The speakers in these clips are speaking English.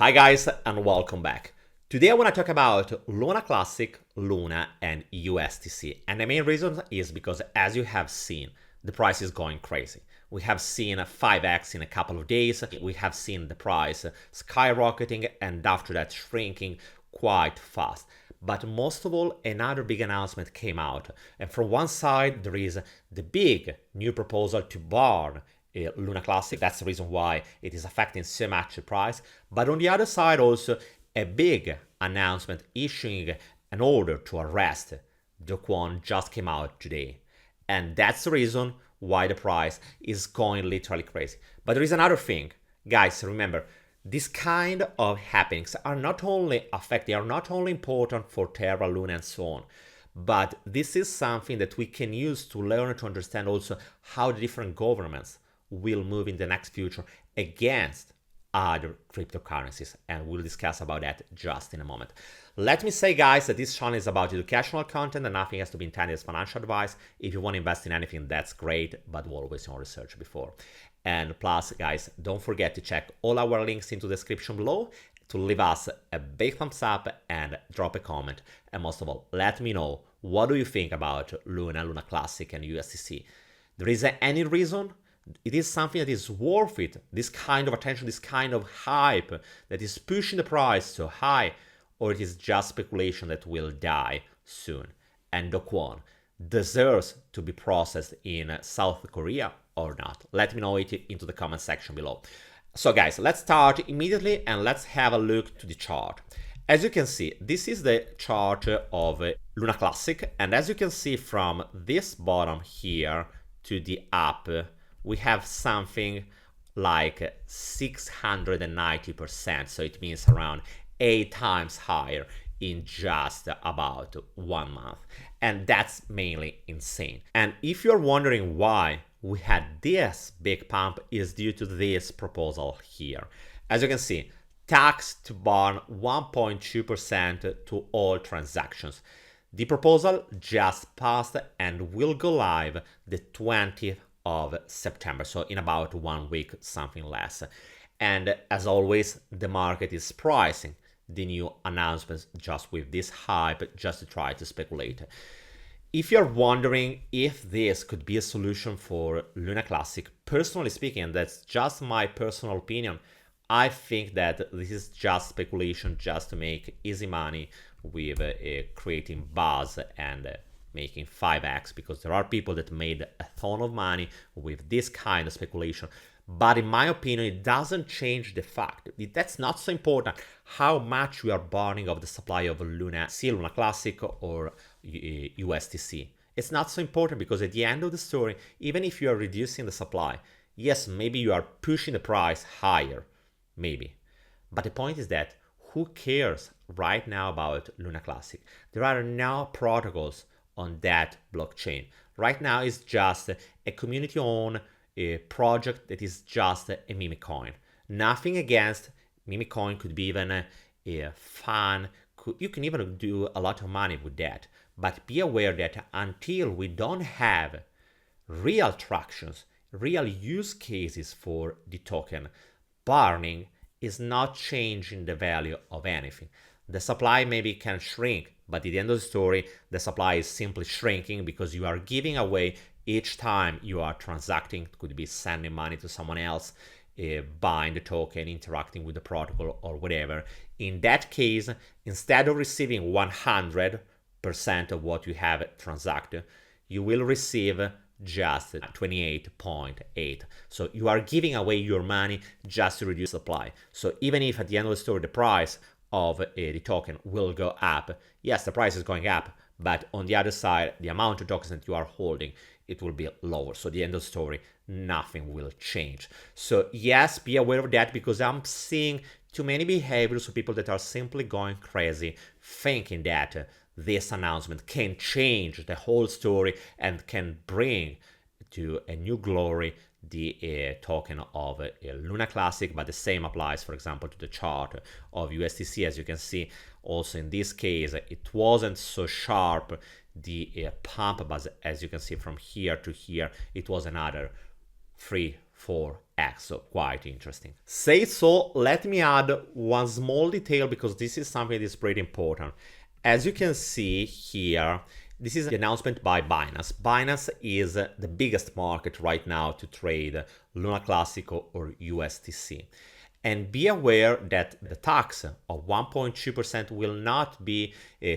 Hi guys and welcome back. Today I want to talk about Luna Classic, Luna and USTC. And the main reason is because as you have seen, the price is going crazy. We have seen 5x in a couple of days. We have seen the price skyrocketing and after that shrinking quite fast. But most of all, another big announcement came out. And from one side, there is the big new proposal to ban Luna Classic. That's the reason why it is affecting so much the price. But on the other side, also a big announcement issuing an order to arrest Do Kwon just came out today. And that's the reason why the price is going literally crazy. But there is another thing. Guys, remember, these kind of happenings are not only important for Terra, Luna, and so on, but this is something that we can use to learn to understand also how the different governments will move in the next future against other cryptocurrencies, and we'll discuss about that just in a moment. Let me say, guys, that this channel is about educational content and nothing has to be intended as financial advice. If you want to invest in anything, that's great, but always your research before. And plus, guys, don't forget to check all our links into the description below to leave us a big thumbs up and drop a comment. And most of all, let me know, what do you think about Luna, Luna Classic, and USDC? There is any reason? It is something that is worth it, this kind of attention, this kind of hype that is pushing the price so high, or it is just speculation that will die soon? And Do Kwon deserves to be processed in South Korea or not? Let me know it into the comment section below. So guys, let's start immediately and let's have a look to the chart. As you can see, this is the chart of Luna Classic, and as you can see from this bottom here to the up, we have something like 690%, so it means around 8 times higher in just about 1 month. And that's mainly insane. And if you're wondering why we had this big pump, is due to this proposal here. As you can see, tax to ban 1.2% to all transactions. The proposal just passed and will go live the 20th of September, so in about 1 week, something less. And as always, the market is pricing the new announcements just with this hype, just to try to speculate. If you're wondering if this could be a solution for Luna Classic, personally speaking, and that's just my personal opinion, I think that this is just speculation, just to make easy money with creating buzz and making 5x, because there are people that made a ton of money with this kind of speculation. But in my opinion, it doesn't change the fact that's not so important how much we are burning of the supply of Luna Classic or USTC. It's not so important because at the end of the story, even if you are reducing the supply, yes, maybe you are pushing the price higher, maybe. But the point is that who cares right now about Luna Classic? There are no protocols on that blockchain. Right now it's just a community-owned project that is just a meme coin. Nothing against meme coin, could be even a fun. You can even do a lot of money with that. But be aware that until we don't have real tractions, real use cases for the token, burning is not changing the value of anything. The supply maybe can shrink, but at the end of the story, the supply is simply shrinking because you are giving away each time you are transacting. It could be sending money to someone else, buying the token, interacting with the protocol or whatever. In that case, instead of receiving 100% of what you have transacted, you will receive just 28.8. So you are giving away your money just to reduce supply. So even if at the end of the story, the price of the token will go up, yes, the price is going up, but on the other side, the amount of tokens that you are holding, it will be lower. So at the end of the story, nothing will change. So yes, be aware of that, because I'm seeing too many behaviors of people that are simply going crazy, thinking that this announcement can change the whole story and can bring to a new glory the token of Luna Classic. But the same applies, for example, to the chart of USTC. As you can see, also in this case, it wasn't so sharp, the pump, but as you can see from here to here, it was another 3-4 3x, so quite interesting. Say so, let me add one small detail because this is something that is pretty important. As you can see here, this is the announcement by Binance. Binance is the biggest market right now to trade Luna Classico or USTC. And be aware that the tax of 1.2% will not be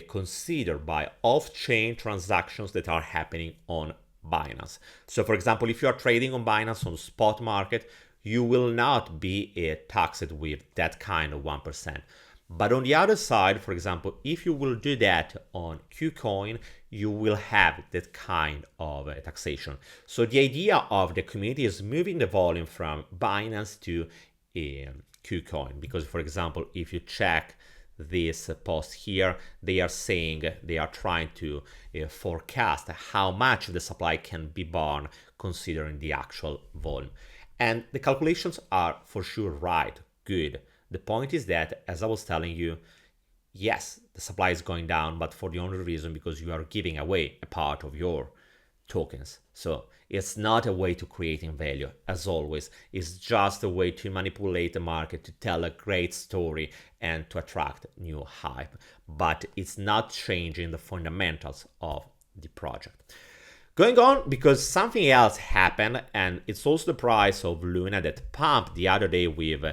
considered by off-chain transactions that are happening on Binance. So for example, if you are trading on Binance on spot market, you will not be taxed with that kind of 1%. But on the other side, for example, if you will do that on KuCoin, you will have that kind of taxation. So the idea of the community is moving the volume from Binance to KuCoin, because for example, if you check this post here, they are saying they are trying to forecast how much of the supply can be borne considering the actual volume. And the calculations are for sure right, good. The point is that, as I was telling you, yes, the supply is going down, but for the only reason because you are giving away a part of your tokens. So it's not a way to creating value, as always. It's just a way to manipulate the market, to tell a great story and to attract new hype. But it's not changing the fundamentals of the project. Going on, because something else happened, and it's also the price of Luna that pumped the other day with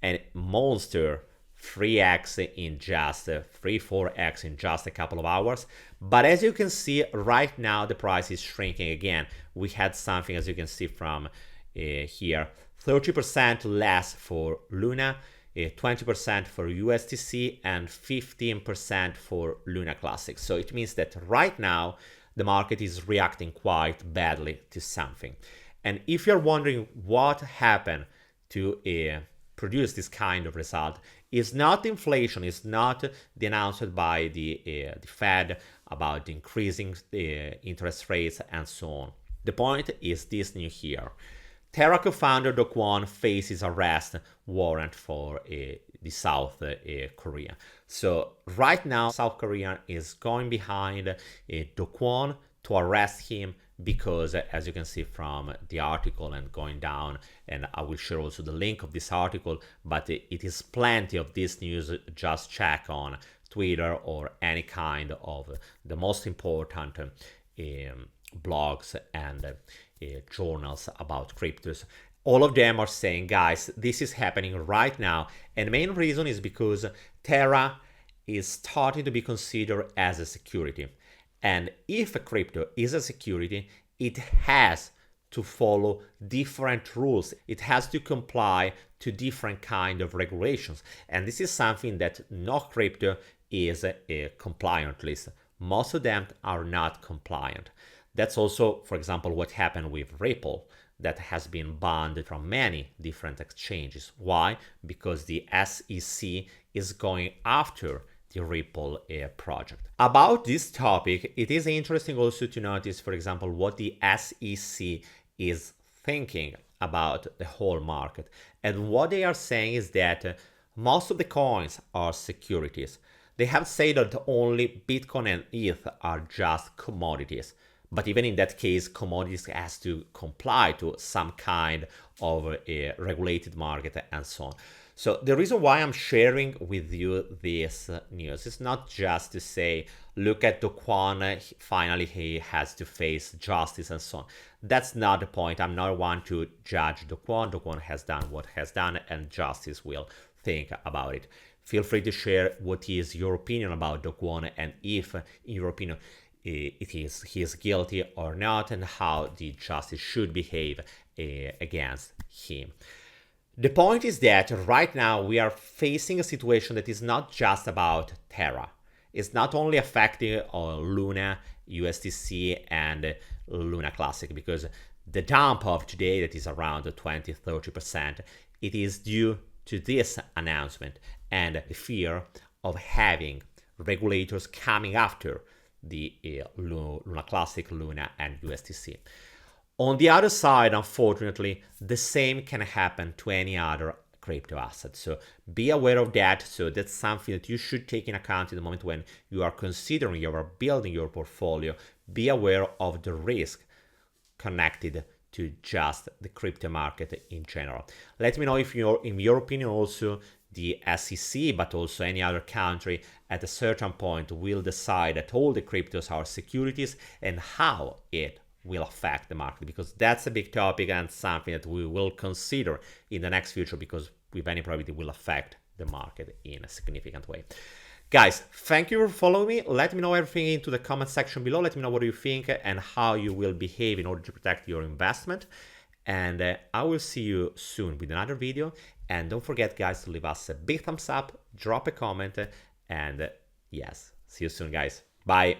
a monster 3x in just 3-4x in just a couple of hours. But as you can see right now, the price is shrinking again. We had something, as you can see from here, 30% less for Luna, 20% for USTC, and 15% for Luna Classic. So it means that right now the market is reacting quite badly to something. And if you're wondering what happened to produce this kind of result, is not inflation, is not the announcement by the Fed about increasing interest rates and so on. The point is this new here. Terra co-founder Do Kwon faces arrest warrant for the South Korea. So right now, South Korea is going behind Do Kwon to arrest him because, as you can see from the article and going down, and I will share also the link of this article, but it is plenty of this news. Just check on Twitter or any kind of the most important blogs and journals about cryptos. All of them are saying, guys, this is happening right now. And the main reason is because Terra is starting to be considered as a security. And if a crypto is a security, it has to follow different rules. It has to comply to different kind of regulations. And this is something that no crypto is a compliant list. Most of them are not compliant. That's also, for example, what happened with Ripple, that has been banned from many different exchanges. Why? Because the SEC is going after the Ripple project. About this topic, it is interesting also to notice, for example, what the SEC is thinking about the whole market. And what they are saying is that most of the coins are securities. They have said that only Bitcoin and ETH are just commodities. But even in that case, commodities has to comply to some kind of a regulated market and so on. So the reason why I'm sharing with you this news is not just to say, look at Do Kwon, finally he has to face justice and so on. That's not the point. I'm not one to judge Do Kwon. Do Kwon has done what has done and justice will think about it. Feel free to share what is your opinion about Do Kwon and if, in your opinion, he is guilty or not, and how the justice should behave against him. The point is that right now we are facing a situation that is not just about Terra. It's not only affecting Luna, USDC, and Luna Classic, because the dump of today that is around 20-30%, it is due to this announcement and the fear of having regulators coming after the Luna Classic, Luna, and USTC. On the other side, unfortunately, the same can happen to any other crypto asset. So be aware of that. So that's something that you should take in account in the moment when you are considering, you are building your portfolio. Be aware of the risk connected to just the crypto market in general. Let me know if in your opinion also the SEC, but also any other country at a certain point will decide that all the cryptos are securities and how it will affect the market, because that's a big topic and something that we will consider in the next future, because with any probability will affect the market in a significant way. Guys, thank you for following me. Let me know everything into the comment section below. Let me know what you think and how you will behave in order to protect your investment. And I will see you soon with another video. And don't forget, guys, to leave us a big thumbs up, drop a comment, and yes, see you soon, guys. Bye.